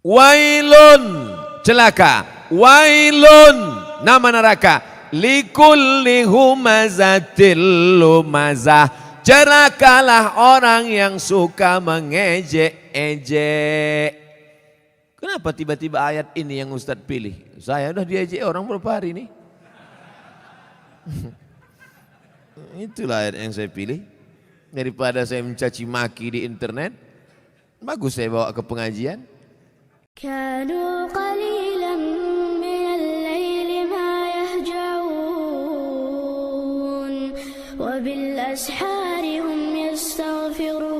Wailun, celaka. Wailun, nama neraka. Likulli humazatil lumazah. Celakalah orang yang suka mengejek-ejek. Kenapa tiba-tiba ayat ini yang Ustadz pilih? Saya udah diejek orang berapa hari ini? Itulah ayat yang saya pilih. Daripada saya mencaci maki di internet, bagus saya bawa ke pengajian. كانوا قليلا من الليل ما يهجعون وبالأسحار هم يستغفرون.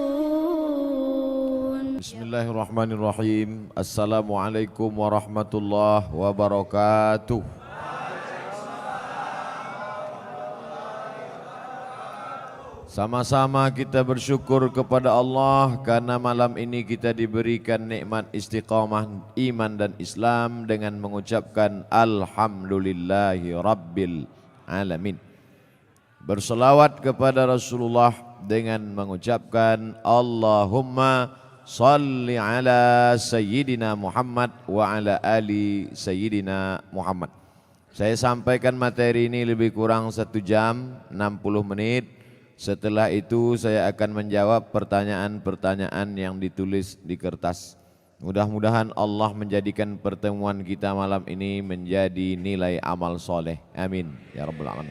Bismillahirrahmanirrahim. Assalamualaikum warahmatullahi wabarakatuh. Sama-sama kita bersyukur kepada Allah karena malam ini kita diberikan nikmat istiqamah iman dan Islam dengan mengucapkan Alhamdulillahi Rabbil Alamin. Berselawat kepada Rasulullah dengan mengucapkan Allahumma salli ala Sayyidina Muhammad wa ala ali Sayyidina Muhammad. Saya sampaikan materi ini lebih kurang 1 jam 60 menit. Setelah itu saya akan menjawab pertanyaan-pertanyaan yang ditulis di kertas. Mudah-mudahan Allah menjadikan pertemuan kita malam ini menjadi nilai amal soleh. Amin ya rabbal alamin.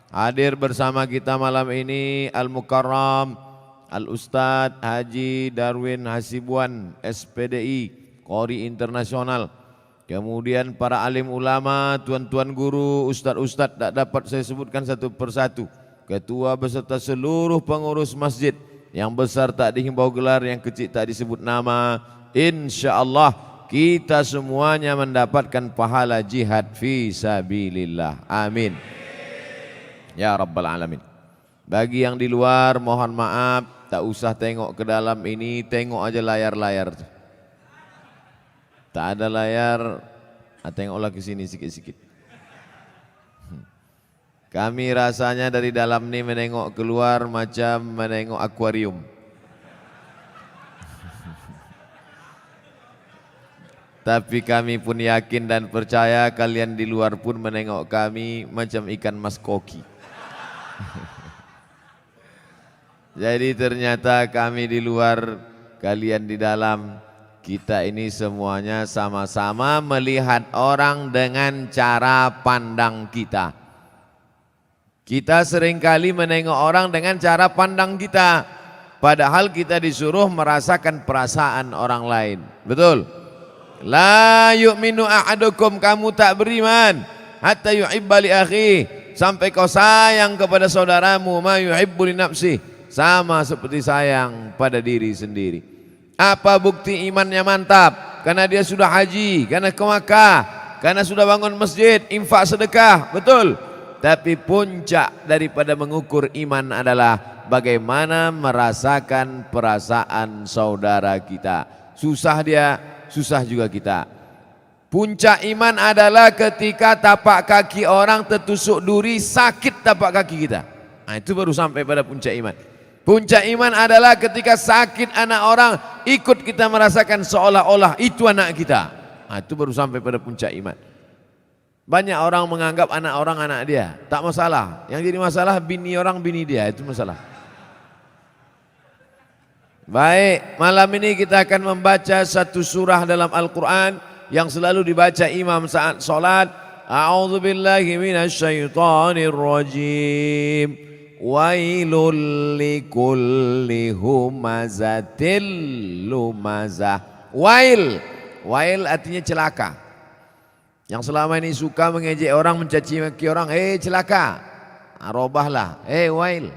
Hadir bersama kita malam ini Al-Mukarram Al-Ustadz Haji Darwin Hasibuan SPDI Qori Internasional. Kemudian para alim ulama, tuan-tuan guru, ustadz-ustadz tak dapat saya sebutkan satu persatu. Ketua beserta seluruh pengurus masjid, yang besar tak dihimbau gelar, yang kecil tak disebut nama. InsyaAllah kita semuanya mendapatkan pahala jihad fi sabilillah. Amin ya rabbal alamin. Bagi yang di luar mohon maaf, tak usah tengok ke dalam ini, tengok aja layar-layar. Tak ada layar, tengoklah ke sini sikit-sikit. Kami rasanya dari dalam ini menengok keluar macam menengok akuarium. Tapi kami pun yakin dan percaya kalian di luar pun menengok kami macam ikan mas koki. Jadi ternyata kami di luar, kalian di dalam. Kita ini semuanya sama-sama melihat orang dengan cara pandang kita. Kita seringkali menengok orang dengan cara pandang kita, padahal kita disuruh merasakan perasaan orang lain. Betul? La yu'minu ahadukum, kamu tak beriman hatta yuhibba li akhi, sampai kau sayang kepada saudaramu ma yuhibbu li nafsi, sama seperti sayang pada diri sendiri. Apa bukti imannya mantap? Karena dia sudah haji, karena ke Makkah, karena sudah bangun masjid, infak sedekah. Betul? Tapi puncak daripada mengukur iman adalah bagaimana merasakan perasaan saudara kita. Susah dia, susah juga kita. Puncak iman adalah ketika tapak kaki orang tertusuk duri, sakit tapak kaki kita. Nah, itu baru sampai pada puncak iman. Puncak iman adalah ketika sakit anak orang, ikut kita merasakan seolah-olah itu anak kita. Nah, itu baru sampai pada puncak iman. Banyak orang menganggap anak orang anak dia, tak masalah. Yang jadi masalah bini orang bini dia, itu masalah. Baik, malam ini kita akan membaca satu surah dalam Al-Quran yang selalu dibaca imam saat sholat. A'udzubillahi minasyaitonir rajim. Wailul likulli humazatil lumazah. Wail, wail artinya celaka. Yang selama ini suka mengejek orang, mencaci maki orang, celaka. Robahlah, wail.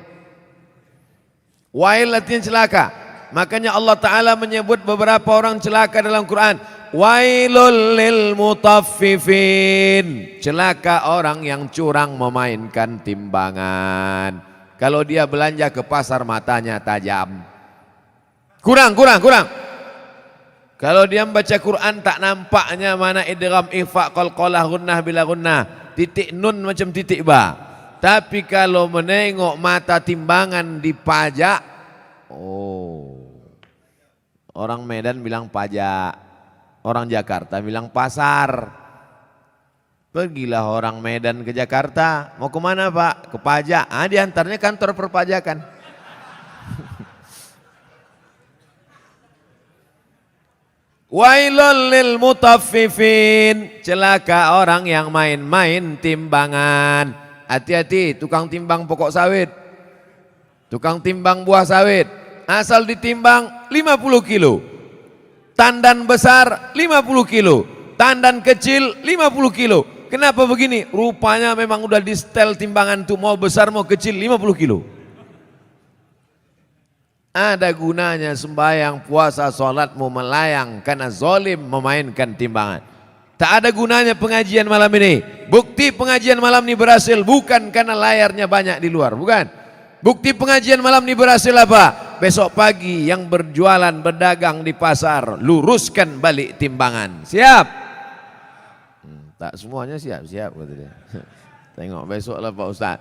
Wail artinya celaka. Makanya Allah Ta'ala menyebut beberapa orang celaka dalam Quran. Wailul lil mutaffifin. Celaka orang yang curang memainkan timbangan. Kalau dia belanja ke pasar matanya tajam. Kurang. Kalau dia membaca Quran tak nampaknya mana idgham, ikhfa, qalqalah, gunnah bila gunnah, titik nun macam titik ba. Tapi kalau menengok mata timbangan dipajak, orang Medan bilang pajak. Orang Jakarta bilang pasar. Pergilah orang Medan ke Jakarta. Mau kemana Pak? Ke pajak. Diantarnya kantor perpajakan. Wailul lil mutaffifin. Celaka orang yang main-main timbangan. Hati-hati tukang timbang pokok sawit. Tukang timbang buah sawit. Asal ditimbang 50 kilo. Tandan besar 50 kilo. Tandan kecil 50 kilo. Kenapa begini? Rupanya memang udah di setel timbangan tuh, mau besar mau kecil 50 kilo. Ada gunanya sembahyang, puasa, sholatmu melayang karena zalim memainkan timbangan. Tak ada gunanya pengajian malam ini. Bukti pengajian malam ini berhasil bukan karena layarnya banyak di luar, bukan. Bukti pengajian malam ini berhasil apa? Besok pagi yang berjualan, berdagang di pasar, luruskan balik timbangan. Siap? Tak semuanya siap-siap kata dia. Tengok besoklah Pak Ustaz.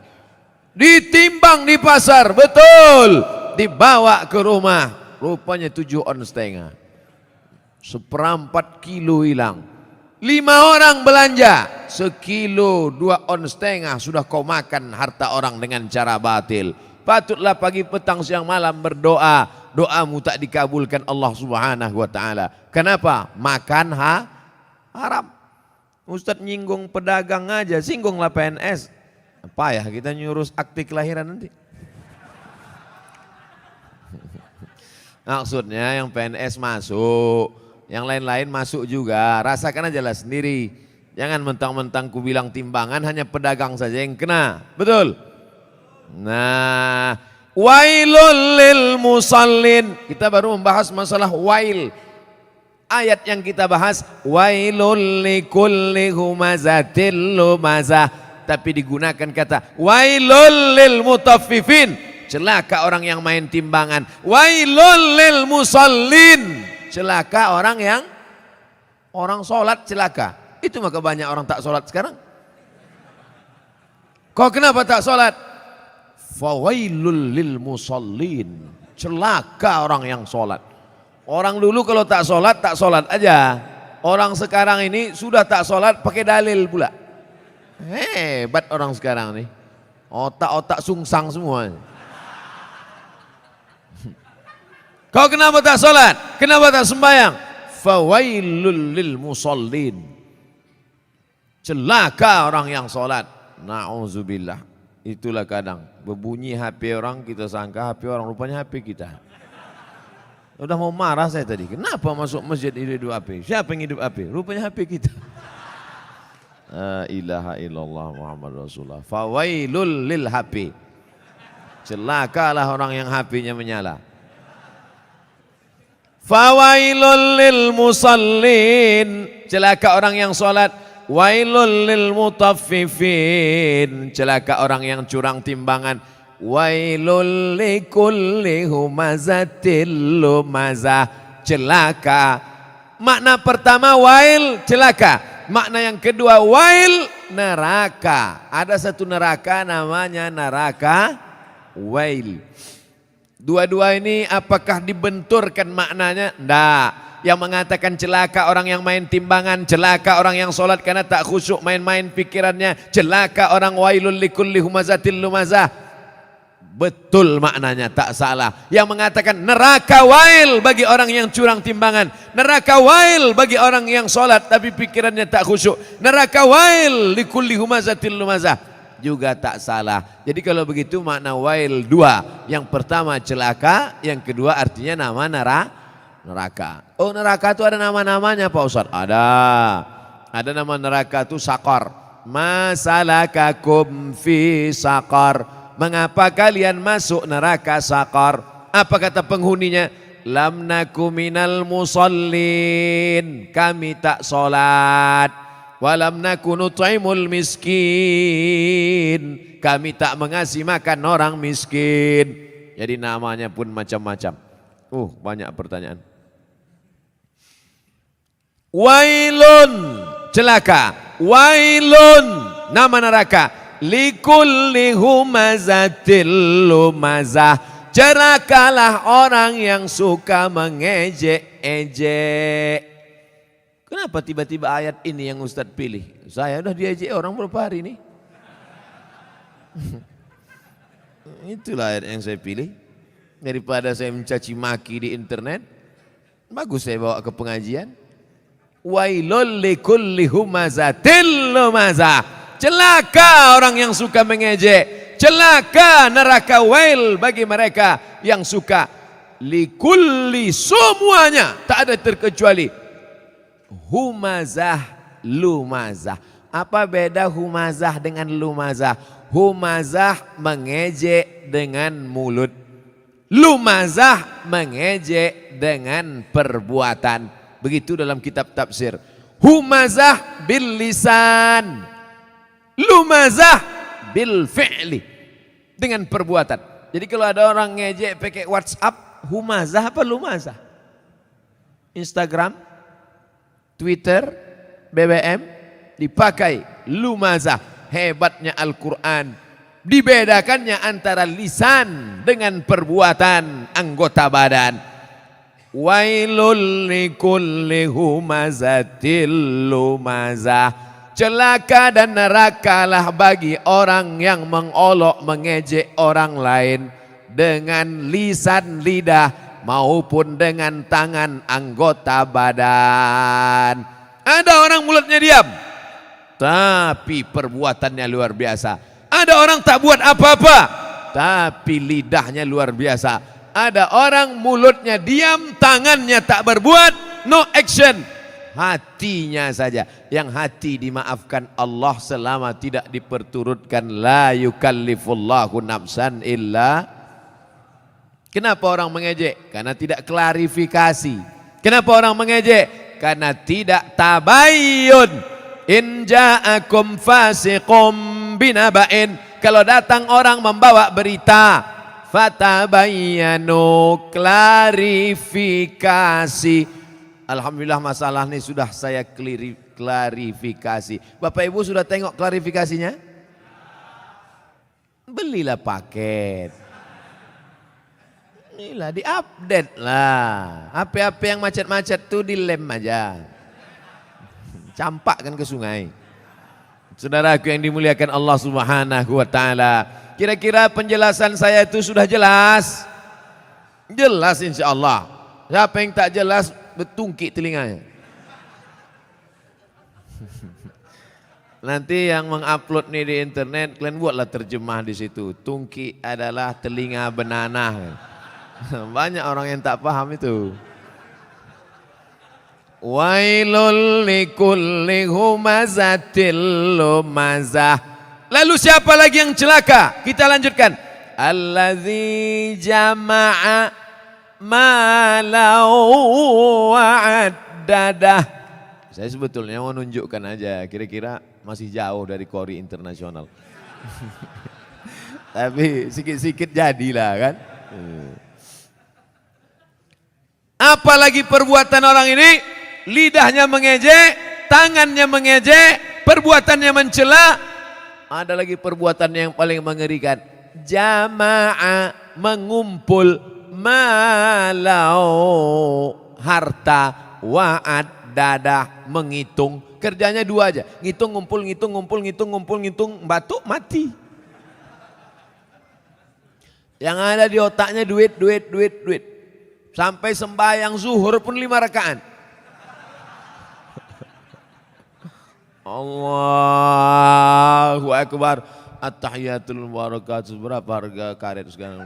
Ditimbang di pasar, betul. Dibawa ke rumah, rupanya 7,5 on. 1/4 kilo hilang. 5 orang belanja, 1,5 kilo 2,5 on sudah kau makan harta orang dengan cara batil. Patutlah pagi petang siang malam berdoa, doamu tak dikabulkan Allah Subhanahu wa taala. Kenapa? Makan haram. Ustadz nyinggung pedagang aja, singgunglah PNS. Payah kita nyurus akte kelahiran nanti. Maksudnya yang PNS masuk, yang lain-lain masuk juga. Rasakan aja lah sendiri. Jangan mentang-mentang ku bilang timbangan hanya pedagang saja yang kena. Betul? Nah, wailul lil musallin. Kita baru membahas masalah wail. Ayat yang kita bahas wailul likulli humazatil lumazah, tapi digunakan kata wailul lil mutaffifin, celaka orang yang main timbangan. Wailul lil musallin, celaka orang sholat celaka. Itu maka banyak orang tak sholat sekarang. Kau kenapa tak sholat? Fawailul lil musallin, celaka orang yang sholat. Orang dulu kalau tak sholat aja. Orang sekarang ini sudah tak sholat pakai dalil pula. Hebat orang sekarang nih. Otak-otak sungsang semua. Kau kenapa tak sholat? Kenapa tak sembahyang? Fawailul lil musallin, celaka orang yang sholat. Na'udzubillah. Itulah kadang berbunyi HP orang, kita sangka HP orang, rupanya HP kita. Udah mau marah saya tadi. Kenapa masuk masjid hidup HP? Siapa yang hidup HP? Rupanya HP kita. La ilaha illallah Muhammad Rasulullah. Fawailul lil HP. Celakalah orang yang HP-nya menyala. Fawailul lil musallin, celaka orang yang sholat. Wailul lil mutaffifin, celaka orang yang curang timbangan. Wailul likulli humazatil lumazah, celaka. Makna pertama wail, celaka. Makna yang kedua wail, neraka. Ada satu neraka namanya neraka wail. Dua-dua ini apakah dibenturkan maknanya? Tidak. Yang mengatakan celaka orang yang main timbangan, celaka orang yang sholat karena tak khusyuk main-main pikirannya, celaka orang wailul likulli humazatil lumazah. Betul maknanya, tak salah. Yang mengatakan neraka wail bagi orang yang curang timbangan, neraka wail bagi orang yang sholat tapi pikirannya tak khusyuk, neraka wail likulli humazatil lumazah, juga tak salah. Jadi kalau begitu makna wail dua. Yang pertama celaka, yang kedua artinya nama neraka. Oh, neraka itu ada nama-namanya Pak Ustadz? Ada nama neraka itu sakar. Masalakakum fi sakar. Mengapa kalian masuk neraka sakar? Apa kata penghuninya? Lam naku minal musallin, kami tak sholat. Walam naku nut'imul miskin, kami tak mengasih makan orang miskin. Jadi namanya pun macam-macam. Banyak pertanyaan. Wailun, celaka. Wailun, nama neraka. Likulli humazatil lumazah, celakalah orang yang suka mengejek-ejek. Kenapa tiba-tiba ayat ini yang Ustadz pilih? Saya udah diajak orang berapa hari ini. Itulah ayat yang saya pilih. Daripada saya mencaci maki di internet, bagus saya bawa ke pengajian. Wailul likulli humazatil lumazah. Celaka orang yang suka mengejek. Celaka neraka wail bagi mereka yang suka. Likulli semuanya, tak ada terkecuali. Humazah, lumazah. Apa beda humazah dengan lumazah? Humazah mengejek dengan mulut. Lumazah mengejek dengan perbuatan. Begitu dalam kitab tafsir. Humazah bil lisan. Lumazah bil fi'li. Dengan perbuatan. Jadi kalau ada orang ngejek pakai WhatsApp, humazah apa lumazah? Instagram, Twitter, BBM dipakai lumazah. Hebatnya Al-Quran. Dibedakannya antara lisan dengan perbuatan anggota badan. Wailul likulli humazatil lumazah. Celaka dan nerakalah bagi orang yang mengolok mengejek orang lain dengan lisan lidah maupun dengan tangan anggota badan. Ada orang mulutnya diam, tapi perbuatannya luar biasa. Ada orang tak buat apa-apa, tapi lidahnya luar biasa. Ada orang mulutnya diam, tangannya tak berbuat, no action. Hatinya saja, yang hati dimaafkan Allah selama tidak diperturutkan. La yukallifullahu nafsan illa. Kenapa orang mengejek? Karena tidak klarifikasi. Kenapa orang mengejek? Karena tidak tabayyun. In ja'akum fasiqum binaba'in. Kalau datang orang membawa berita, fatabayyanu, klarifikasi. Alhamdulillah masalah ini sudah saya klarifikasi. Bapak Ibu sudah tengok klarifikasinya? Belilah paket. Inilah diupdate lah. HP-HP yang macet-macet tuh dilem aja. Campakkan ke sungai. Saudaraku yang dimuliakan Allah Subhanahu wa taala. Kira-kira penjelasan saya itu sudah jelas? Jelas insyaallah. Siapa yang tak jelas betungkik telinganya. Nanti yang mengupload nih di internet, kalian buatlah terjemah di situ. Tungki adalah telinga benanah. Banyak orang yang tak paham itu. Wailul likulli humazatil lumazah. Lalu siapa lagi yang celaka? Kita lanjutkan. Allazi jama'a malau wa'addadah. Saya sebetulnya mau nunjukkan aja, kira-kira masih jauh dari Kori internasional. Tapi sikit-sikit jadilah kan. Apalagi perbuatan orang ini, lidahnya mengejek, tangannya mengejek, perbuatannya mencela. Ada lagi perbuatan yang paling mengerikan. Jama'a, mengumpul, malau, harta, wa'ad, dadah, menghitung. Kerjanya dua aja, ngitung, ngumpul, ngitung, ngumpul, ngitung, ngumpul, ngitung, batuk, mati. Yang ada di otaknya duit, duit, duit, duit. Sampai sembahyang zuhur pun 5 rakaat. Allahu Akbar. At-tahiyatul barakatuh. Berapa harga karet sekarang?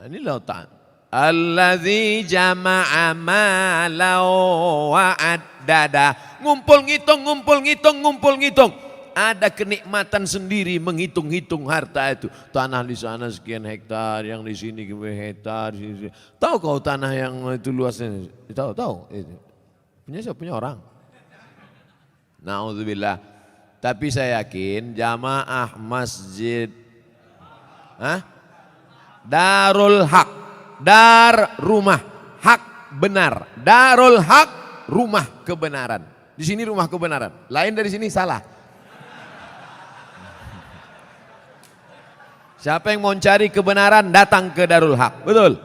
Ini lautan. Allazi jama'a malau wa'addada. Ngumpul ngitung, ngumpul ngitung, ngumpul ngitung. Ada kenikmatan sendiri menghitung-hitung harta itu. Tanah di sana sekian hektar, yang di sini hektar. Tahu kau tanah yang itu luasnya? Tahu, tahu. Punya siapa? Punya orang. Na'udzubillah. Tapi saya yakin jamaah masjid Darul Haq. Dar rumah, hak benar. Darul Haq, rumah kebenaran. Di sini rumah kebenaran. Lain dari sini salah. Siapa yang mau cari kebenaran datang ke Darul Haq. Betul?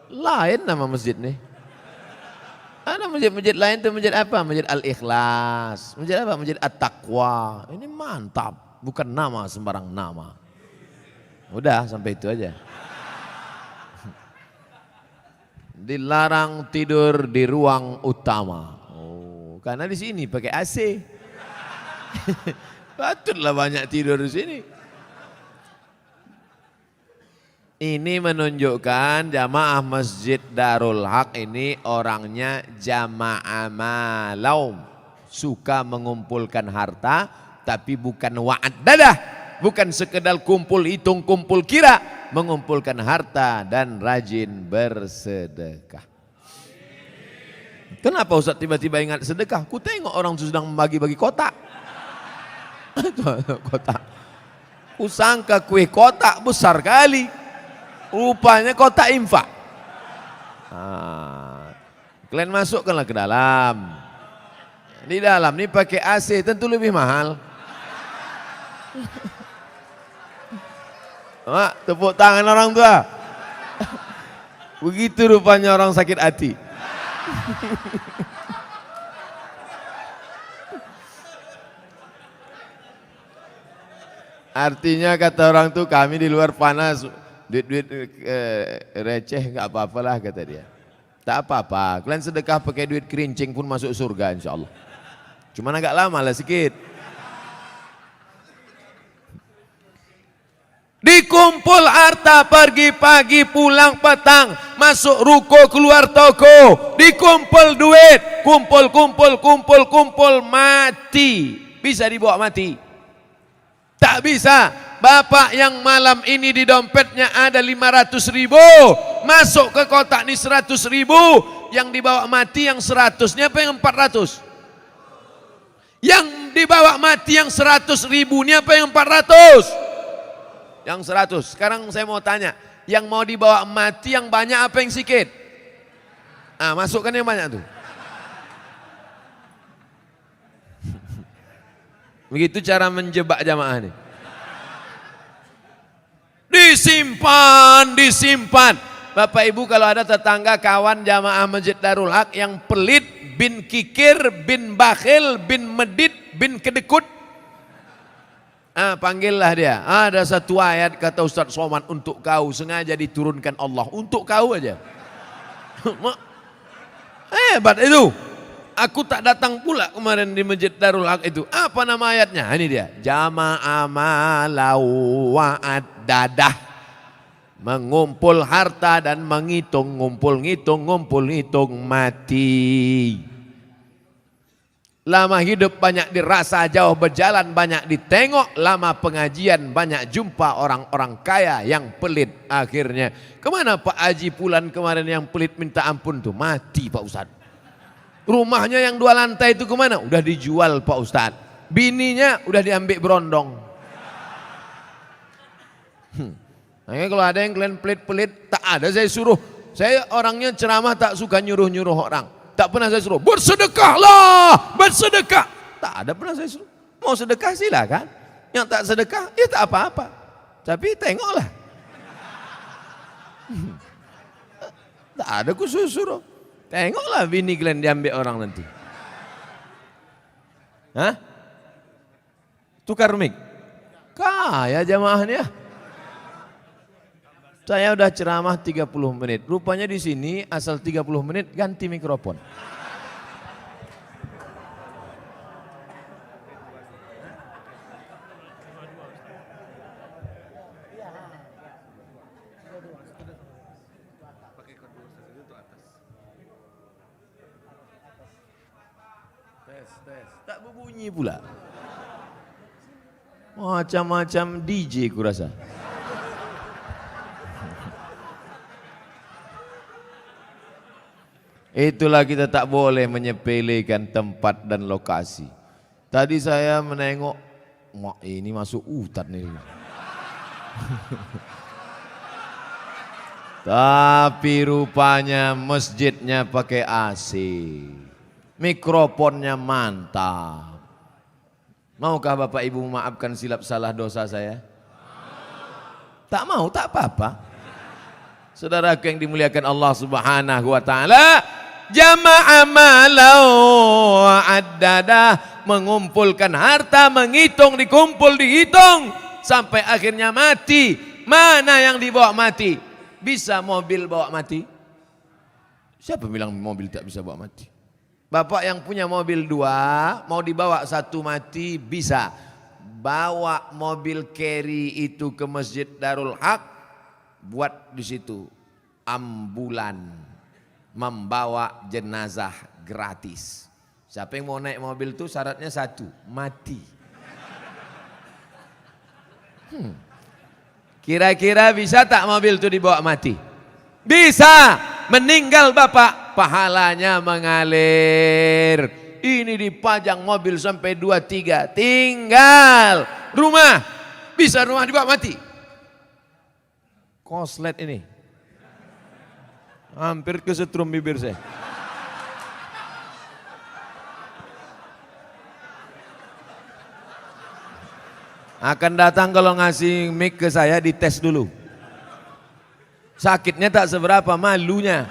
Lain nama masjid nih. masjid-masjid lain itu masjid apa? Masjid Al-Ikhlas. Masjid apa? Masjid At-Taqwa. Ini mantap, bukan nama sembarang nama. Udah sampai itu aja. Dilarang tidur di ruang utama. Oh, karena di sini pakai AC. Patutlah banyak tidur di sini. Ini menunjukkan jamaah Masjid Darul Haq ini orangnya jamaah malau. Suka mengumpulkan harta tapi bukan wa'ad dadah. Bukan sekedar kumpul hitung kumpul kira. Mengumpulkan harta dan rajin bersedekah. Kenapa Ustaz tiba-tiba ingat sedekah? Ku tengok orang sedang membagi-bagi kotak. Kotak. Ku sangka kue kotak besar kali. Rupanya kotak infak. Kalian masukkanlah ke dalam. Di dalam ini pakai AC tentu lebih mahal. Mak, tepuk tangan orang tua. Begitu rupanya orang sakit hati. Artinya kata orang tuh kami di luar panas. Duit-duit receh gak apa-apalah kata dia. Tak apa-apa, kalian sedekah pakai duit kerincing pun masuk surga insya Allah. Cuman agak lama lah sedikit. Dikumpul harta pergi pagi pulang petang. Masuk ruko keluar toko. Dikumpul duit. Kumpul mati. Bisa dibawa mati? Tak bisa. Bapak yang malam ini di dompetnya ada 500.000, masuk ke kotak ini 100.000, yang dibawa mati yang 100-nya apa yang 400? Yang dibawa mati yang 100.000-nya apa yang 400? Yang 100. Sekarang saya mau tanya, yang mau dibawa mati yang banyak apa yang sikit? Masukkan yang banyak tuh. Begitu cara menjebak jamaah nih. Disimpan. Bapak Ibu kalau ada tetangga kawan jamaah Masjid Darul Haq yang pelit, bin kikir, bin bakhil, bin medit, bin kedekut. Panggillah dia. Ada satu ayat kata Ustaz Somad untuk kau, sengaja diturunkan Allah untuk kau aja. Hebat itu. Aku tak datang pula kemarin di Masjid Darul Haq itu. Apa nama ayatnya? Ini dia. Jama'a malau wa'ad dadah. Mengumpul harta dan menghitung, ngumpul ngitung mati. Lama hidup banyak dirasa, jauh berjalan banyak ditengok. Lama pengajian banyak jumpa orang-orang kaya yang pelit. Akhirnya kemana Pak Haji Pulan kemarin yang pelit minta ampun tuh? Mati Pak Ustadz. Rumahnya yang 2 lantai itu kemana? Udah dijual Pak Ustadz. Bininya udah diambil berondong. Makanya kalau ada yang kalian pelit-pelit, tak ada saya suruh. Saya orangnya ceramah tak suka nyuruh-nyuruh orang. Tak pernah saya suruh, bersedekahlah, bersedekah. Tak ada pernah saya suruh. Mau sedekah silakan. Yang tak sedekah, ya tak apa-apa. Tapi tengoklah. Tak ada khusus suruh. Tengoklah bini kalian diambil orang nanti. Tukar mic. Kaya jamaahnya. Saya udah ceramah 30 menit. Rupanya di sini asal 30 menit ganti mikrofon. Tes. Tak berbunyi pula. Macam-macam DJ kurasa. Itulah kita tak boleh menyepelekan tempat dan lokasi. Tadi saya menengok, ini masuk hutan nih. Tapi rupanya masjidnya pakai AC. Mikrofonnya mantap. Maukah Bapak Ibu memaafkan silap salah dosa saya? Tak mau, tak apa-apa. Saudaraku yang dimuliakan Allah Subhanahu wa taala, jama'a malau addada, mengumpulkan harta, menghitung, dikumpul, dihitung sampai akhirnya mati. Mana yang dibawa mati? Bisa mobil bawa mati? Siapa bilang mobil tak bisa bawa mati? Bapak yang punya mobil 2 mau dibawa 1 mati bisa. Bawa mobil carry itu ke Masjid Darul Haq, buat di situ ambulan membawa jenazah gratis. Siapa yang mau naik mobil itu syaratnya 1, mati. Kira-kira bisa tak mobil itu dibawa mati? Bisa. Meninggal bapak, pahalanya mengalir. Ini dipajang mobil sampai 2-3, tinggal rumah. Bisa rumah dibawa mati? Koslet ini. Hampir kesetrum bibir saya. Akan datang kalau ngasih mic ke saya dites dulu. Sakitnya tak seberapa, malunya.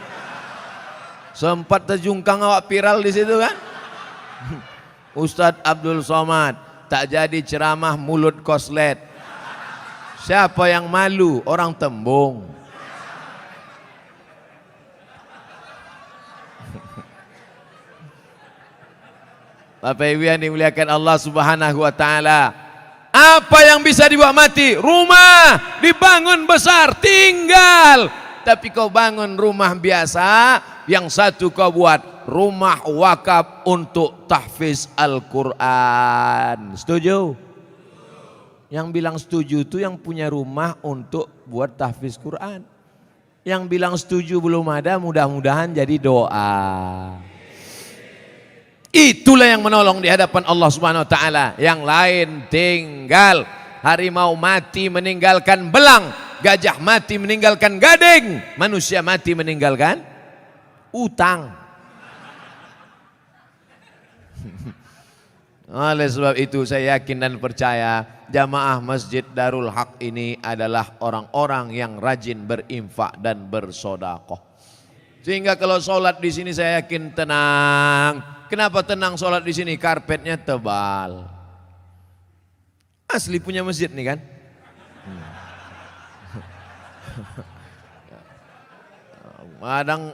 Sempat terjungkang awak viral di situ kan? Ustadz Abdul Somad tak jadi ceramah mulut koslet. Siapa yang malu? Orang Tembung. Bapak Ibu yang dimuliakan Allah Subhanahu wa taala. Apa yang bisa dibawa mati? Rumah dibangun besar, tinggal. Tapi kau bangun rumah biasa, yang satu kau buat rumah wakaf untuk tahfiz Al-Quran. Setuju? Yang bilang setuju itu yang punya rumah untuk buat tahfiz Quran. Yang bilang setuju belum ada, mudah-mudahan jadi doa. Itulah yang menolong di hadapan Allah Subhanahu wa taala. Yang lain tinggal. Harimau mati meninggalkan belang, gajah mati meninggalkan gading, manusia mati meninggalkan utang. Oleh sebab itu saya yakin dan percaya jamaah Masjid Darul Haq ini adalah orang-orang yang rajin berinfak dan bersedekah. Sehingga kalau sholat di sini saya yakin tenang. Kenapa tenang sholat di sini? Karpetnya tebal. Asli punya masjid nih kan?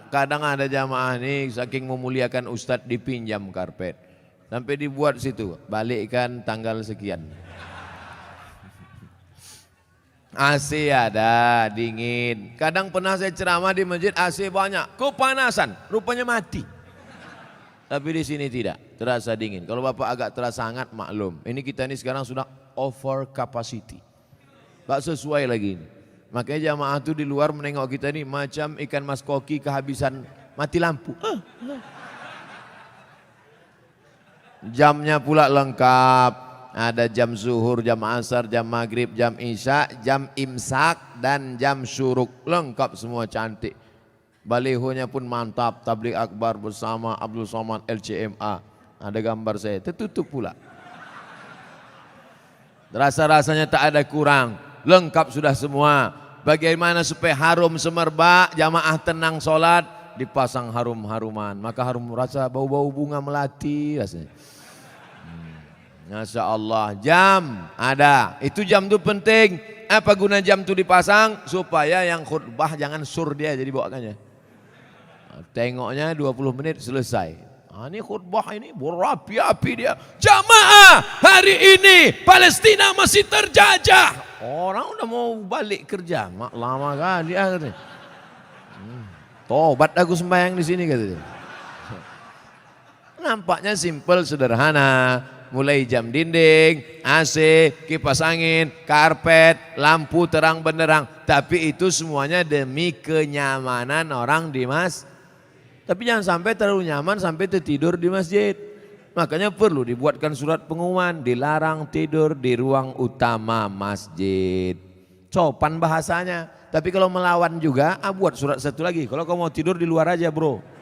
Kadang ada jamaah nih saking memuliakan ustadz dipinjam karpet. Sampai dibuat situ, balikkan tanggal sekian. AC ada, dingin. Kadang pernah saya ceramah di masjid AC banyak, kepanasan, rupanya mati. Tapi di sini tidak, terasa dingin. Kalau Bapak agak terasa hangat maklum. Ini kita ini sekarang sudah over capacity. Tak sesuai lagi ini. Makanya jamaah itu di luar menengok kita ini macam ikan mas koki kehabisan mati lampu. Jamnya pula lengkap. Ada jam zuhur, jam asar, jam maghrib, jam isya, jam imsak, dan jam syuruk. Lengkap semua cantik. Balihonya pun mantap. Tabligh akbar bersama Abdul Somad LCMA. Ada gambar saya, tertutup pula. Rasa-rasanya tak ada kurang. Lengkap sudah semua. Bagaimana supaya harum semerbak, jamaah tenang sholat, dipasang harum-haruman. Maka harum rasa bau-bau bunga melati rasanya. Masya Allah, jam ada. Itu jam itu penting. Apa guna jam itu dipasang? Supaya yang khutbah jangan sur dia jadi bawakannya. Tengoknya 20 menit selesai. Ini khutbah ini berapi-api dia. Jamaah hari ini Palestina masih terjajah. Orang udah mau balik kerja. Lama kali dia katanya. Tobat aku sembahyang di sini katanya. Nampaknya simple sederhana. Mulai jam dinding, AC, kipas angin, karpet, lampu terang benderang. Tapi itu semuanya demi kenyamanan orang di masjid. Tapi jangan sampai terlalu nyaman sampai tertidur di masjid. Makanya perlu dibuatkan surat pengumuman, dilarang tidur di ruang utama masjid. Sopan bahasanya. Tapi kalau melawan juga, buat surat satu lagi. Kalau kamu mau tidur di luar aja bro.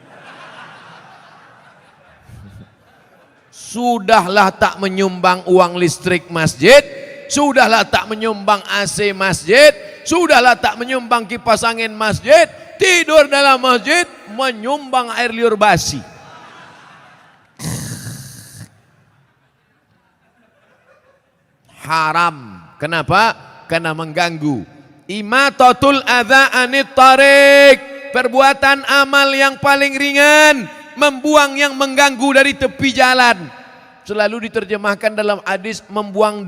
Sudahlah tak menyumbang uang listrik masjid, sudahlah tak menyumbang AC masjid, sudahlah tak menyumbang kipas angin masjid, tidur dalam masjid menyumbang air liur basi. Haram. Kenapa? Karena mengganggu. Imatatul adza anit tariq, perbuatan amal yang paling ringan, membuang yang mengganggu dari tepi jalan. Selalu diterjemahkan dalam hadis membuang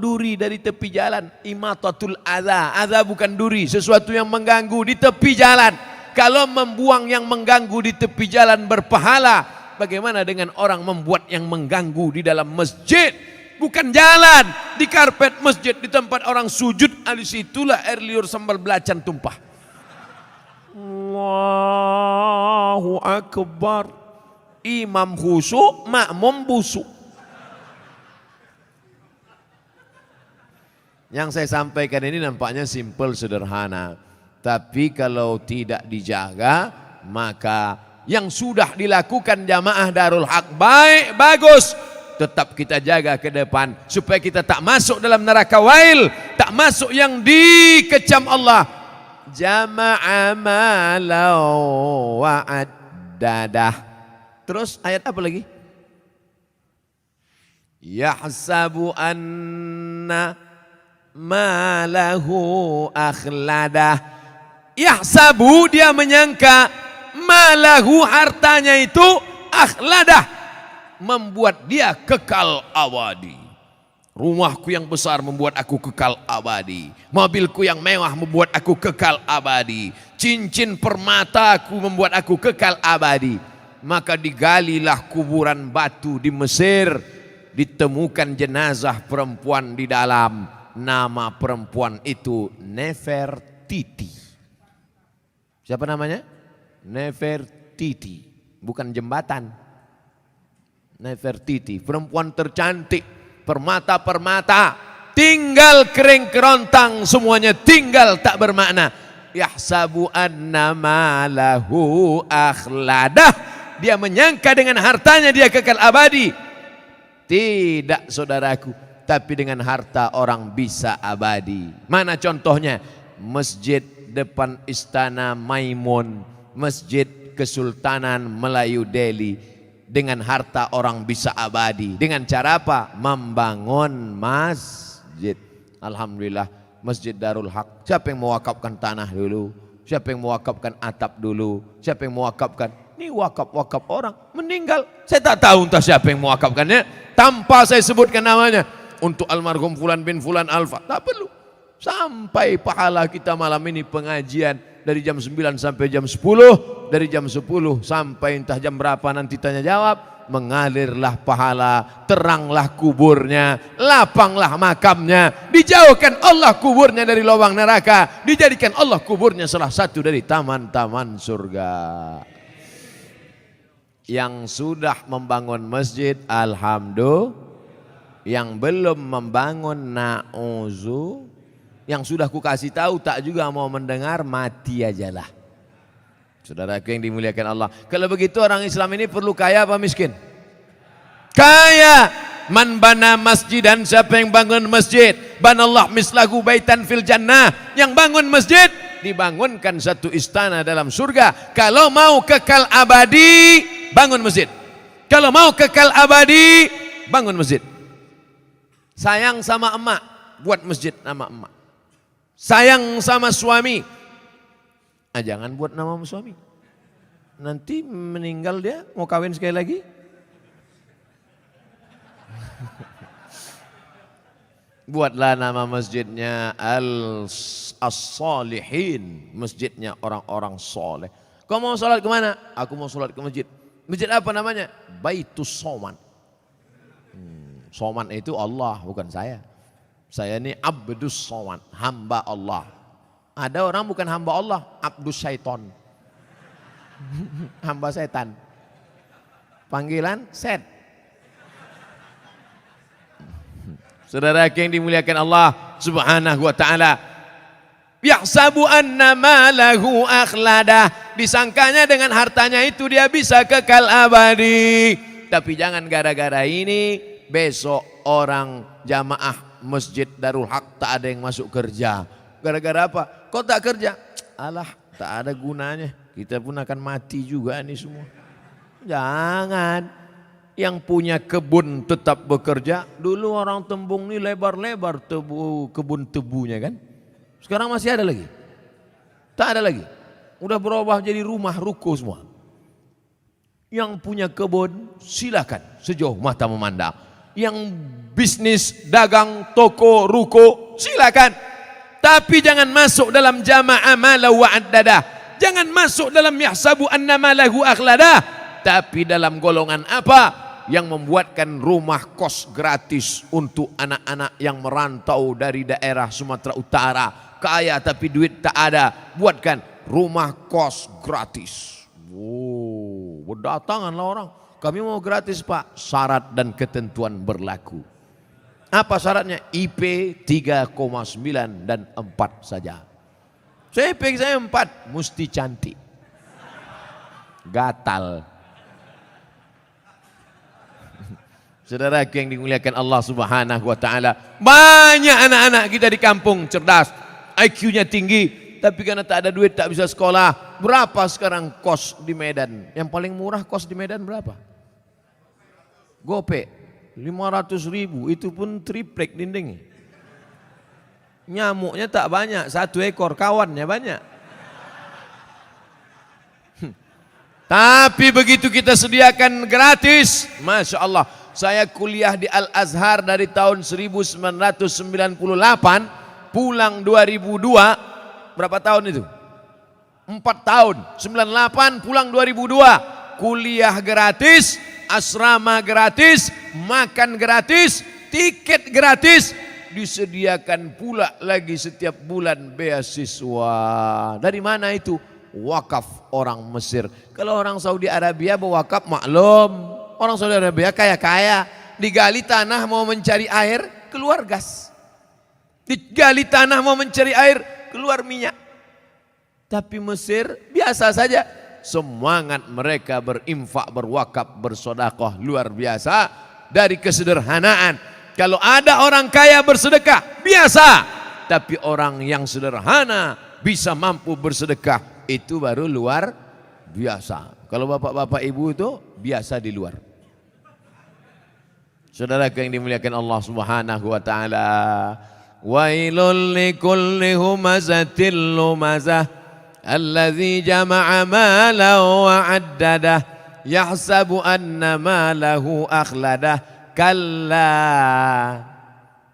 duri dari tepi jalan. Imatatul adza, adza bukan duri, sesuatu yang mengganggu di tepi jalan. Kalau membuang yang mengganggu di tepi jalan berpahala, bagaimana dengan orang membuat yang mengganggu di dalam masjid? Bukan jalan, di karpet masjid, di tempat orang sujud, di situlah air liur sambal belacan tumpah. Allahu Akbar. Imam khusyuk, makmum busuk. Yang saya sampaikan ini nampaknya simpel, sederhana. Tapi kalau tidak dijaga, maka yang sudah dilakukan jamaah Darul Haq baik, bagus. Tetap kita jaga ke depan supaya kita tak masuk dalam neraka wail, tak masuk yang dikecam Allah. Jama'a malau wa'addadah. Terus ayat apa lagi? Yahsabu anna malahu akhladah. Yahsabu, dia menyangka, malahu, hartanya itu, akhladah, membuat dia kekal abadi. Rumahku yang besar membuat aku kekal abadi. Mobilku yang mewah membuat aku kekal abadi. Cincin permataku membuat aku kekal abadi. Maka digalilah kuburan batu di Mesir. Ditemukan jenazah perempuan di dalam. Nama perempuan itu Nefertiti. Siapa namanya? Nefertiti. Bukan jembatan. Nefertiti, perempuan tercantik, permata-permata, tinggal kering kerontang, semuanya tinggal tak bermakna. Yahsabu anna malahu akhladah, dia menyangka dengan hartanya dia kekal abadi. Tidak, saudaraku, tapi dengan harta orang bisa abadi. Mana contohnya? Masjid depan Istana Maimun, Masjid Kesultanan Melayu Delhi. Dengan harta orang bisa abadi. Dengan cara apa? Membangun masjid. Alhamdulillah, Masjid Darul Haq. Siapa yang mewakafkan tanah dulu? Siapa yang mewakafkan atap dulu? Siapa yang mewakafkan? Ini wakaf-wakaf orang meninggal. Saya tak tahu entah siapa yang mewakafkannya. Tanpa saya sebutkan namanya. Untuk almarhum Fulan bin Fulan Alfa. Tak perlu. Sampai pahala kita malam ini pengajian. Dari jam 9 sampai jam 10, dari jam 10 sampai entah jam berapa nanti tanya jawab, mengalirlah pahala, teranglah kuburnya, lapanglah makamnya, dijauhkan Allah kuburnya dari lubang neraka, dijadikan Allah kuburnya salah satu dari taman-taman surga. Yang sudah membangun masjid, alhamdulillah. Yang belum membangun, na'uzu. Yang sudah ku kasih tahu tak juga mau mendengar, mati ajalah. Saudaraku yang dimuliakan Allah. Kalau begitu orang Islam ini perlu kaya apa miskin? Kaya. Man bana masjid, dan siapa yang bangun masjid, banallah mislahu baitan fil jannah. Yang bangun masjid dibangunkan satu istana dalam surga. Kalau mau kekal abadi, bangun masjid. Kalau mau kekal abadi, bangun masjid. Sayang sama emak, buat masjid nama emak. Sayang sama suami, jangan buat nama suami. Nanti meninggal dia, mau kawin sekali lagi. Buatlah nama masjidnya As-Salihin, masjidnya orang-orang soleh. Kau mau sholat kemana? Aku mau sholat ke masjid. Masjid apa namanya? Baitus Soman. Soman itu Allah, bukan saya. Saya ini Abdus Soman, hamba Allah. Ada orang bukan hamba Allah, Abdus Syaiton. Hamba setan. Panggilan set. Saudara yang dimuliakan Allah Subhanahu wa taala. Yahsabu anna malahu akhladah. Disangkanya dengan hartanya itu dia bisa kekal abadi. Tapi jangan gara-gara ini besok orang jamaah Masjid Darul Haq tak ada yang masuk kerja. Gara-gara apa? Kok tak kerja? Alah, tak ada gunanya. Kita pun akan mati juga nih semua. Jangan. Yang punya kebun tetap bekerja. Dulu orang Tembung nih lebar-lebar kebun tebunya kan. Sekarang masih ada lagi? Tak ada lagi. Udah berubah jadi rumah ruko semua. Yang punya kebun silakan sejauh mata memandang. Yang bisnis, dagang, toko, ruko silakan. Tapi jangan masuk dalam jama'a malahu wa'addada. Jangan masuk dalam yahsabu annama lahu akhlada. Tapi dalam golongan apa? Yang membuatkan rumah kos gratis untuk anak-anak yang merantau dari daerah Sumatera Utara. Kaya tapi duit tak ada. Buatkan rumah kos gratis. Oh, berdatanganlah orang. Kami mau gratis Pak. Syarat dan ketentuan berlaku. Apa syaratnya? IP 3,9 dan 4 saja. IP saya 4, mesti cantik. Gatal. Saudara yang dimuliakan Allah Subhanahu wa taala, banyak anak-anak kita di kampung cerdas, IQ-nya tinggi, tapi karena tak ada duit tak bisa sekolah. Berapa sekarang kos di Medan? Yang paling murah kos di Medan berapa? Gope 500.000, itu pun triplek dindingnya. Nyamuknya tak banyak, 1 ekor, kawannya banyak. Tapi begitu kita sediakan gratis, Masya Allah. Saya kuliah di Al-Azhar dari tahun 1998, pulang 2002, berapa tahun itu? 4 tahun, 98 pulang 2002, kuliah gratis, asrama gratis, makan gratis, tiket gratis, disediakan pula lagi setiap bulan beasiswa. Dari mana itu? Wakaf orang Mesir. Kalau orang Saudi Arabia berwakaf maklum. Orang Saudi Arabia kaya-kaya, digali tanah mau mencari air, keluar gas. Digali tanah mau mencari air, keluar minyak. Tapi Mesir biasa saja. Semangat mereka berinfak, berwakaf, bersedekah luar biasa dari kesederhanaan. Kalau ada orang kaya bersedekah, biasa. Tapi orang yang sederhana bisa mampu bersedekah, itu baru luar biasa. Kalau bapak-bapak ibu itu biasa di luar. Saudara yang dimuliakan Allah Subhanahu wa taala, wailul likulli humazatil lumazah alladzi jama'a malahu wa 'addadah yahsabu anna malahu akhladah. Kalla,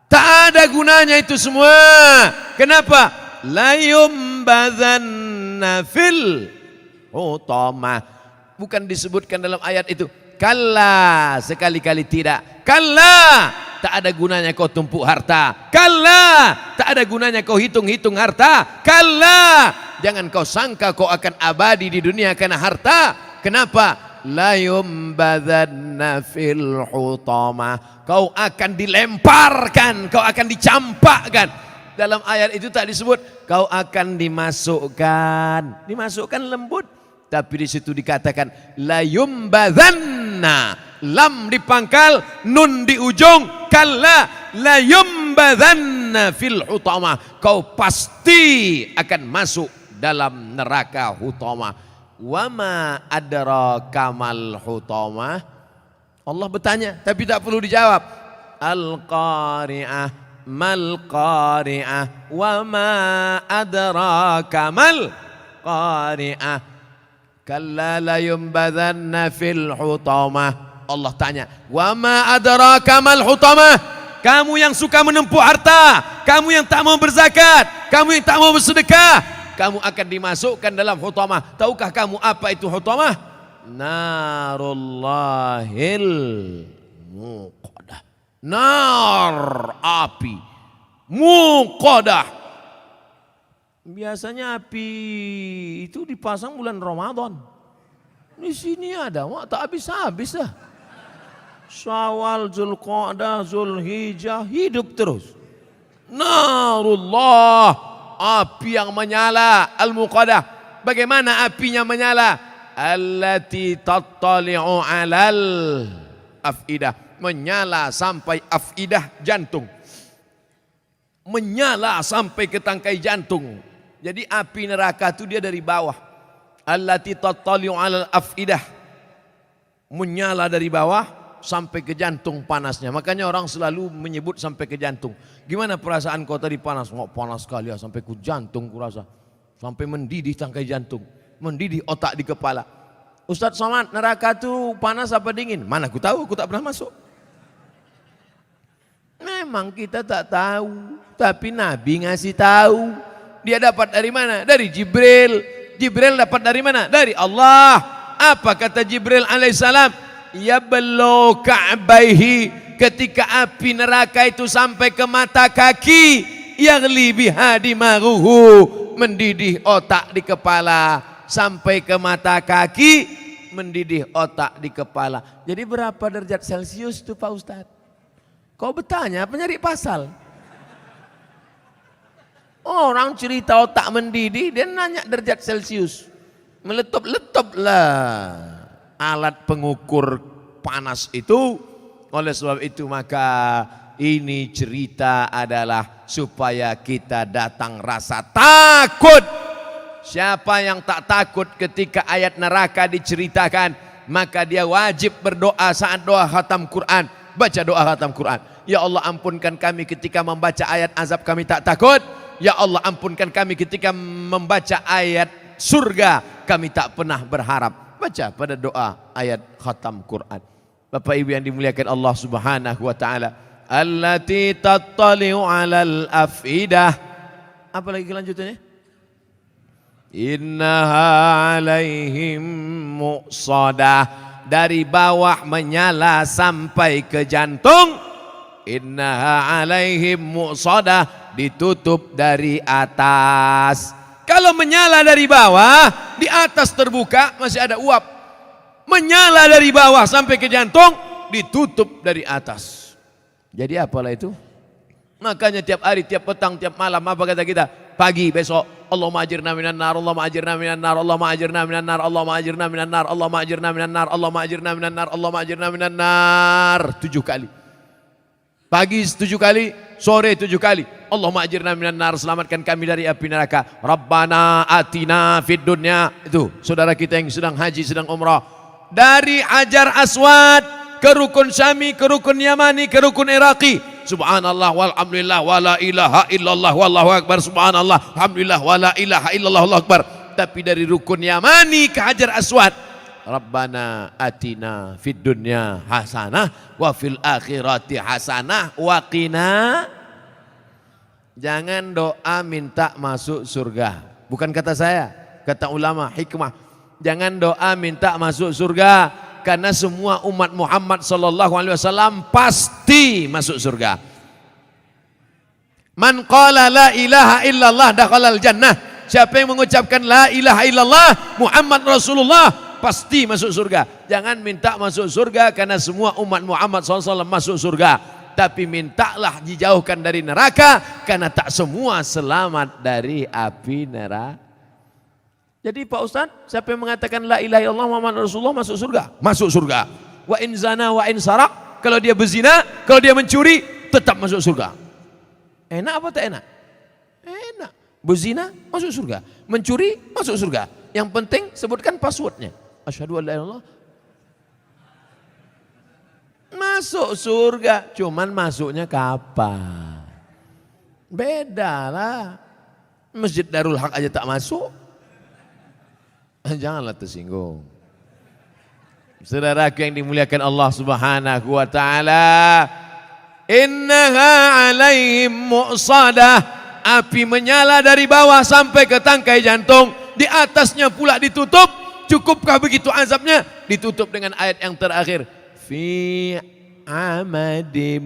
tak ada gunanya itu semua. Kenapa? La yumbadzanna fil hutamah. Bukan disebutkan dalam ayat itu. Kalla, sekali-kali tidak. Kalla, tak ada gunanya kau tumpuk harta. Kalla, tak ada gunanya kau hitung-hitung harta. Kalla, jangan kau sangka kau akan abadi di dunia karena harta. Kenapa? La yumbadzanna fil hutamah. Kau akan dilemparkan, kau akan dicampakkan. Dalam ayat itu tak disebut kau akan dimasukkan. Dimasukkan lembut. Tapi di situ dikatakan la yumbadzanna, lam di pangkal, nun di ujung, kalla la yumbadzanna fil hutamah. Kau pasti akan masuk dalam neraka hutamah. Wa ma adraka mal hutamah. Allah bertanya tapi tak perlu dijawab. Al-qari'ah, mal qari'ah, wa ma adraka mal qari'ah. Kalla la yumbadzanna fil hutamah. Allah tanya, wa ma adraka mal hutamah. Kamu yang suka menumpuk harta, kamu yang tak mau berzakat, kamu yang tak mau bersedekah, kamu akan dimasukkan dalam hutamah. Tahukah kamu apa itu hutamah? Narullahil muqadah. Nar, api muqadah. Biasanya api itu dipasang bulan Ramadan. Di sini ada, wah, tak habis-habis dah. Syawal, Zulqa'dah, Zulhijjah, hidup terus. Narullah, api yang menyala, al-muqadah. Bagaimana apinya menyala? Allati tattali'u 'alal afidah, menyala sampai afidah jantung. Menyala sampai ke tangkai jantung. Jadi api neraka itu dia dari bawah. Allati tattali'u 'alal afidah. Menyala dari bawah sampai ke jantung panasnya. Makanya orang selalu menyebut sampai ke jantung. Gimana perasaan kau tadi panas? Oh, panas sekali ya, sampai ke jantung kurasa. Sampai mendidih tangkai jantung, mendidih otak di kepala. Ustadz Somad, neraka itu panas apa dingin? Mana aku tahu, aku tak pernah masuk. Memang kita tak tahu, tapi Nabi ngasih tahu. Dia dapat dari mana? Dari Jibril. Jibril dapat dari mana? Dari Allah. Apa kata Jibril alaihissalam? Ya belo ka'baihi, ketika api neraka itu sampai ke mata kaki, yaghli biha dimaruhu, mendidih otak di kepala, sampai ke mata kaki, mendidih otak di kepala. Jadi berapa derajat Celcius itu Pak Ustadz? Kau bertanya apa nyari pasal? Orang cerita otak mendidih, dia nanya derajat Celcius. Meletup-letup lah alat pengukur panas itu. Oleh sebab itu maka ini cerita adalah supaya kita datang rasa takut. Siapa yang tak takut ketika ayat neraka diceritakan, maka dia wajib berdoa saat doa khatam Quran. Baca doa khatam Quran. Ya Allah, ampunkan kami ketika membaca ayat azab, kami tak takut. Ya Allah, ampunkan kami ketika membaca ayat surga, kami tak pernah berharap. Baca pada doa ayat khatam Quran. Bapak Ibu yang dimuliakan Allah Subhanahu wa taala, allati tattali'u 'alal afidah. Apa lagi kelanjutannya? Innaha 'alaihim muqsadah, dari bawah menyala sampai ke jantung. Innaha 'alaihim muqsadah, ditutup dari atas. Kalau menyala dari bawah, di atas terbuka masih ada uap. Menyala dari bawah sampai ke jantung, ditutup dari atas. Jadi apalah itu? Makanya tiap hari, tiap petang, tiap malam, apa kata kita? Pagi, besok, Allahumma ajirna minan nar, Allahumma ajirna minan nar, Allahumma ajirna minan nar, Allahumma ajirna minan nar, Allahumma ajirna minan nar, Allahumma ajirna minan nar, Allahumma ajirna minan nar. 7 kali. Pagi 7 kali, sore 7 kali. Allahumma ajirna minan nar, selamatkan kami dari api neraka. Rabbana atina fid dunya. Itu saudara kita yang sedang haji, sedang umrah. Dari Hajar Aswad ke Rukun Syami, ke Rukun Yamani, ke Rukun Iraqi. Subhanallah walhamdulillah wala ilaha illallah wallahu akbar. Subhanallah alhamdulillah wala ilaha illallah wallahu akbar. Tapi dari Rukun Yamani ke Hajar Aswad, Rabbana atina fid dunya hasanah wa fil akhirati hasanah wa qina. Jangan doa minta masuk surga. Bukan kata saya, kata ulama hikmah. Jangan doa minta masuk surga, karena semua umat Muhammad sallallahu alaihi wasallam pasti masuk surga. Man qala la ilaha illallah dakhalal jannah. Siapa yang mengucapkan la ilaha illallah Muhammad Rasulullah pasti masuk surga. Jangan minta masuk surga karena semua umat Muhammad SAW masuk surga, tapi mintalah dijauhkan dari neraka karena tak semua selamat dari api neraka. Jadi Pak Ustaz, siapa yang mengatakan la ilaha illallah Muhammad Rasulullah masuk surga? Masuk surga. Wa in zana wa in sarak, kalau dia berzina, kalau dia mencuri, tetap masuk surga. Enak apa tak enak? Enak. Berzina masuk surga, mencuri masuk surga. Yang penting sebutkan passwordnya. Asyhadu an la ilaha illallah. Masuk surga, cuman masuknya kapan? Beda lah. Masjid Darul Haq aja tak masuk. Janganlah tersinggung. Saudaraku yang dimuliakan Allah Subhanahu wa taala, innaha 'alaihim muqsadah, api menyala dari bawah sampai ke tangkai jantung, di atasnya pula ditutup. Cukupkah begitu azabnya? Ditutup dengan ayat yang terakhir, fi amadim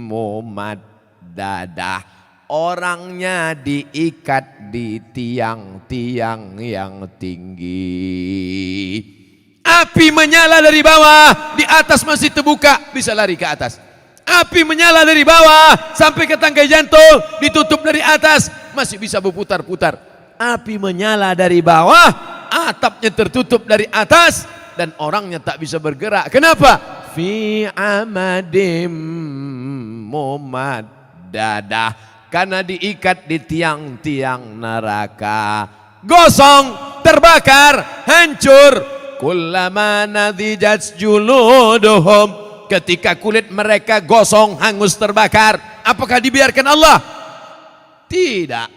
mumaddadah. Orangnya diikat di tiang-tiang yang tinggi. Api menyala dari bawah, di atas masih terbuka, bisa lari ke atas. Api menyala dari bawah sampai ke tangkai jantung, ditutup dari atas, masih bisa berputar-putar. Api menyala dari bawah, atapnya tertutup dari atas, dan orangnya tak bisa bergerak. Kenapa? Fi amadim mumaddadah. karena diikat di tiang-tiang neraka. Gosong, terbakar, hancur. Kullama nadijat juluduhum, ketika kulit mereka gosong, hangus, terbakar, apakah dibiarkan Allah? Tidak.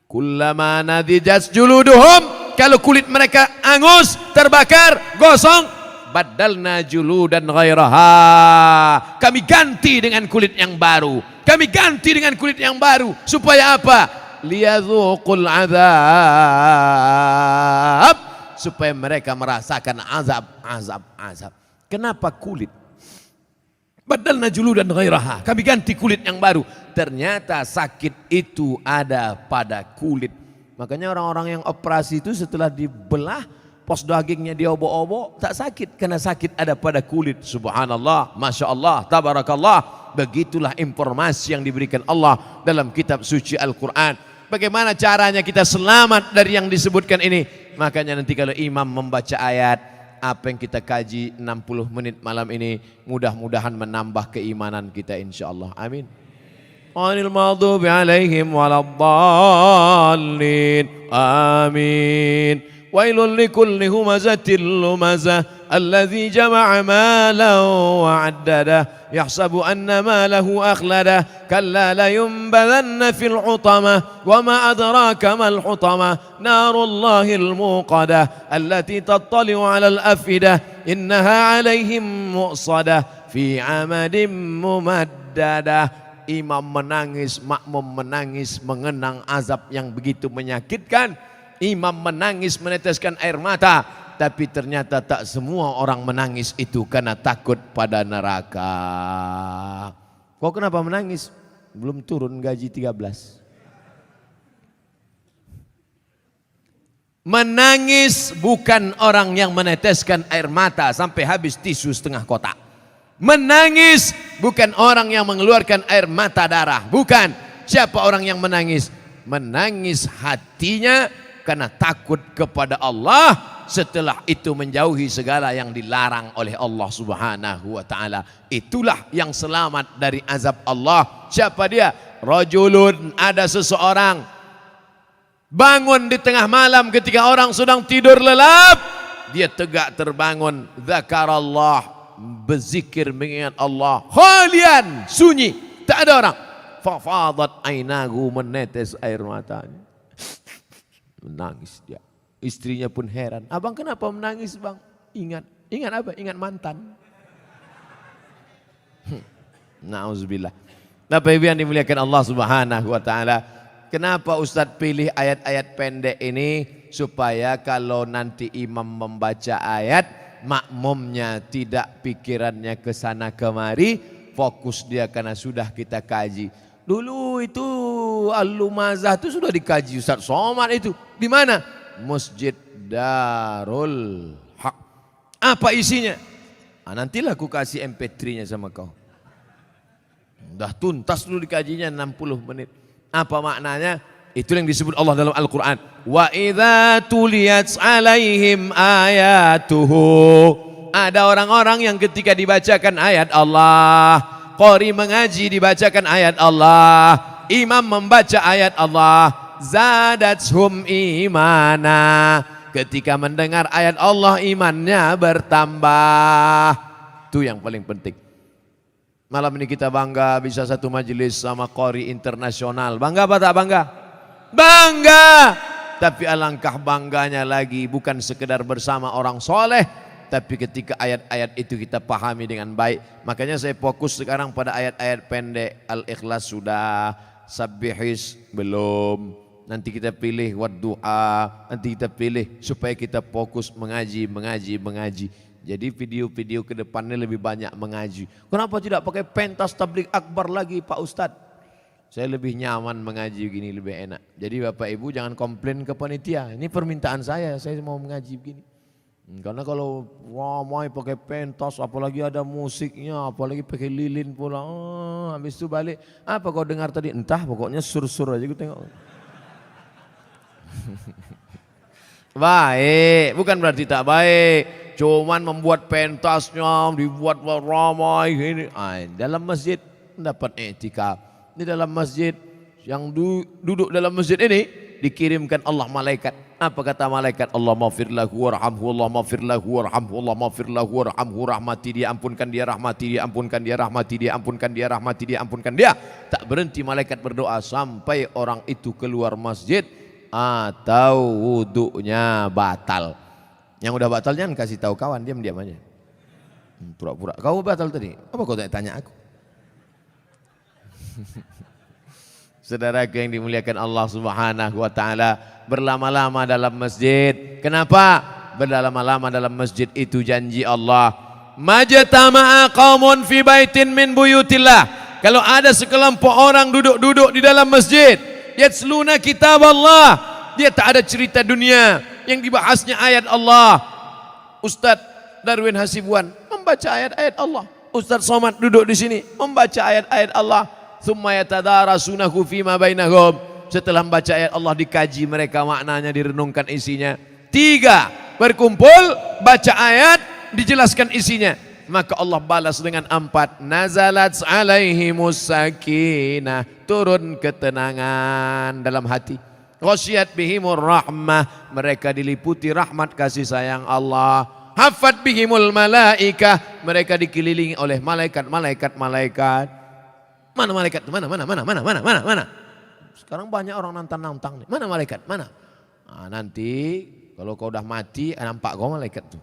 Kullama nadijat juluduhum, kalau kulit mereka hangus, terbakar, gosong, badalna juludan ghairaha, kami ganti dengan kulit yang baru. Kami ganti dengan kulit yang baru. Supaya apa? Liyadzuqul azab, supaya mereka merasakan azab. Kenapa kulit? Badalna juludan ghairaha, kami ganti kulit yang baru. Ternyata sakit itu ada pada kulit. Makanya orang-orang yang operasi itu setelah dibelah, pos dagingnya diobok-obok, tak sakit, karena sakit ada pada kulit. Subhanallah, Masya Allah, Tabarakallah. Begitulah informasi yang diberikan Allah dalam kitab suci Al-Quran. Bagaimana caranya kita selamat dari yang disebutkan ini? Makanya nanti kalau imam membaca ayat, apa yang kita kaji 60 menit malam ini, mudah-mudahan menambah keimanan kita insyaAllah. Amin. Anil maghdubi alaihim waladdallin. Amin. Wailul likulli humazatil lumazah alladzi jama'a malan wa 'addada yahsabu anna malahu akhlada kalla la yunbadhanna fil hutamah wa ma adraka mal hutamah narullahil muqadah allati tattali'u 'alal afidah innaha 'alaihim mu'sadah fi 'amadin mumaddadah. Imam menangis, makmum menangis mengenang azab yang begitu menyakitkan. Imam menangis meneteskan air mata, tapi ternyata tak semua orang menangis itu karena takut pada neraka. Kau kenapa menangis? Belum turun gaji 13. Menangis bukan orang yang meneteskan air mata sampai habis tisu setengah kotak. Menangis bukan orang yang mengeluarkan air mata darah. Bukan. Siapa orang yang menangis? Menangis hatinya karena takut kepada Allah, setelah itu menjauhi segala yang dilarang oleh Allah Subhanahu wa taala. Itulah yang selamat dari azab Allah. Siapa dia? Rajulun, ada seseorang bangun di tengah malam ketika orang sedang tidur lelap, dia tegak terbangun, zakarallah, berzikir mengingat Allah, khalian, sunyi, tak ada orang. Fafadat ainahu, menetes air matanya. Menangis dia. Istrinya pun heran. Abang kenapa menangis bang? Ingat apa? Ingat mantan. Nauzubillah. Bapak Ibu yang dimuliakan Allah Subhanahu wa taala, kenapa Ustadz pilih ayat-ayat pendek ini? Supaya kalau nanti imam membaca ayat, makmumnya tidak pikirannya ke sana kemari, fokus dia karena sudah kita kaji. Dulu itu Al-Lumazah itu sudah dikaji Ustaz Somad itu. Di mana? Masjid Darul Haq. Apa isinya? Nantilah aku kasih MP3-nya sama kau. Udah tuntas dulu dikajinya 60 menit. Apa maknanya? Itu yang disebut Allah dalam Al-Quran. Wa idza tuliyat alaihim ayatuhu. Ada orang-orang yang ketika dibacakan ayat Allah, qari mengaji dibacakan ayat Allah, imam membaca ayat Allah, zadatuhum imana. Ketika mendengar ayat Allah, imannya bertambah. Itu yang paling penting. Malam ini kita bangga bisa satu majelis sama qari internasional. Bangga apa tak bangga? Bangga. Tapi alangkah bangganya lagi bukan sekedar bersama orang soleh, tapi ketika ayat-ayat itu kita pahami dengan baik. Makanya saya fokus sekarang pada ayat-ayat pendek. Al-Ikhlas sudah, Sabbihis belum. Nanti kita pilih Waddu'a, nanti kita pilih supaya kita fokus mengaji. Jadi video-video ke depannya lebih banyak mengaji. Kenapa tidak pakai pentas tabligh akbar lagi Pak Ustadz? Saya lebih nyaman mengaji begini, lebih enak. Jadi Bapak Ibu jangan komplain ke panitia. Ini permintaan saya mau mengaji begini. Karena kalau ramai pakai pentas, apalagi ada musiknya, apalagi pakai lilin pula. Habis itu balik, apa kau dengar tadi? Entah, pokoknya sur-sur aja gue tengok. Baik, bukan berarti tak baik. Cuman membuat pentasnya, dibuat ramai gini. Dalam masjid mendapat etika. di dalam masjid, yang duduk dalam masjid ini dikirimkan Allah malaikat. Apa kata malaikat? Allah maghfir lahu warhamhu, Allah maghfir lahu warhamhu, Allah maghfir lahu warhamhu, rahmati dia, ampunkan dia, rahmati dia, ampunkan dia, rahmati dia, ampunkan dia, rahmati dia, ampunkan dia. Tak berhenti malaikat berdoa sampai orang itu keluar masjid atau wudunya batal. Yang udah batal jangan kasih tahu kawan, diam-diam aja. Pura-pura, kau batal tadi. Apa kau tanya aku? Saudaraku yang dimuliakan Allah Subhanahu wa taala, berlama-lama dalam masjid. Kenapa? Berlama-lama dalam masjid itu janji Allah. Majtama'a qaumun fi baitin min buyutillah. Kalau ada sekelompok orang duduk-duduk di dalam masjid, yatsluna kitab Allah, dia tak ada cerita dunia, yang dibahasnya ayat Allah. Ustaz Darwin Hasibuan membaca ayat-ayat Allah. Ustaz Somad duduk di sini membaca ayat-ayat Allah. Tsumma yatadarasunahu fima bainahum. Setelah membaca ayat Allah dikaji mereka maknanya, direnungkan isinya. 3, berkumpul baca ayat, dijelaskan isinya. Maka Allah balas dengan 4, nazalat alaihimus sakinah, turun ketenangan dalam hati. Ghasyiyat bihimur rahmah, mereka diliputi rahmat kasih sayang Allah. Hafat bihimul malaikah, mereka dikelilingi oleh malaikat-malaikat. Mana malaikat? Mana? Sekarang banyak orang nantang-nantang nih. Mana malaikat? Mana? Nah, nanti kalau kau udah mati, nampak kau malaikat tuh.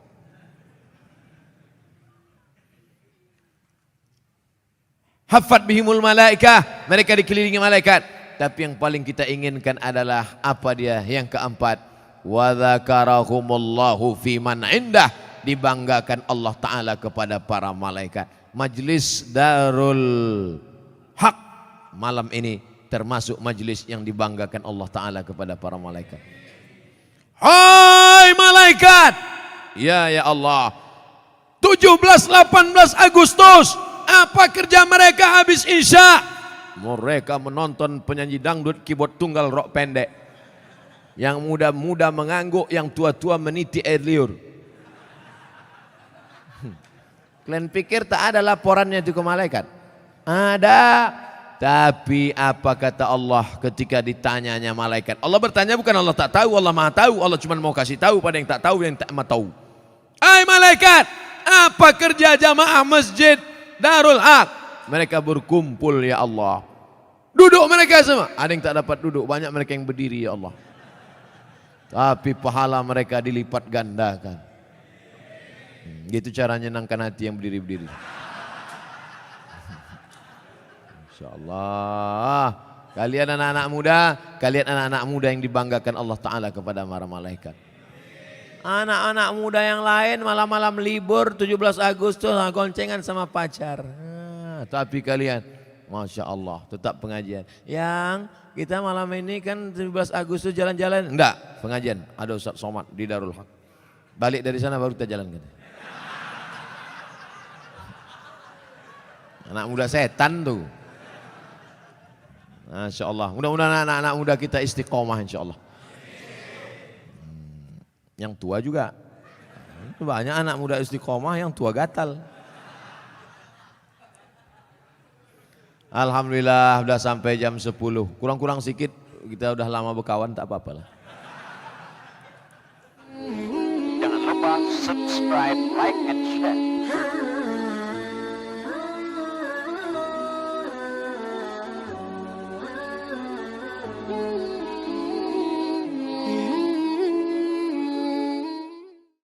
Hafat bihimul malaikah, mereka dikelilingi malaikat. Tapi yang paling kita inginkan adalah apa dia? Yang keempat, wa dzakarahumullahu fi man indah, dibanggakan Allah Ta'ala kepada para malaikat. Majlis Darul Haq malam ini termasuk majlis yang dibanggakan Allah Ta'ala kepada para malaikat. Hai malaikat, ya Allah, 17-18 Agustus, apa kerja mereka habis Isya? Mereka menonton penyanyi dangdut keyboard tunggal rok pendek. Yang muda-muda mengangguk, yang tua-tua meniti air liur. Kalian pikir tak ada laporannya itu ke malaikat? Ada. Tapi apa kata Allah ketika ditanyanya malaikat? Allah bertanya, bukan Allah tak tahu, Allah maha tahu. Allah cuma mau kasih tahu pada yang tak tahu, yang tak mau tahu. Hai malaikat, apa kerja jamaah masjid Darul Haq? Mereka berkumpul ya Allah. Duduk mereka semua. Ada yang tak dapat duduk, banyak mereka yang berdiri ya Allah. Tapi pahala mereka dilipat gandakan. Gitu cara nyenangkan hati yang berdiri-berdiri. InsyaAllah. Kalian anak-anak muda yang dibanggakan Allah Ta'ala kepada para malaikat. Anak-anak muda yang lain malam-malam libur 17 Agustus goncengan sama pacar. Tapi kalian, Masya Allah, tetap pengajian. Yang kita malam ini kan 17 Agustus jalan-jalan. Enggak, pengajian. Ada Ustaz Somad di Darul Haq. Balik dari sana baru kita jalan. Anak muda setan tuh. Masya Allah. Mudah-mudahan anak-anak muda kita istiqomah insya Allah. Yang tua juga. Banyak anak muda istiqomah, yang tua gatal. Alhamdulillah sudah sampai jam 10. Kurang-kurang sedikit, kita udah lama berkawan, tak apa-apa lah. Jangan lupa subscribe, like, and share.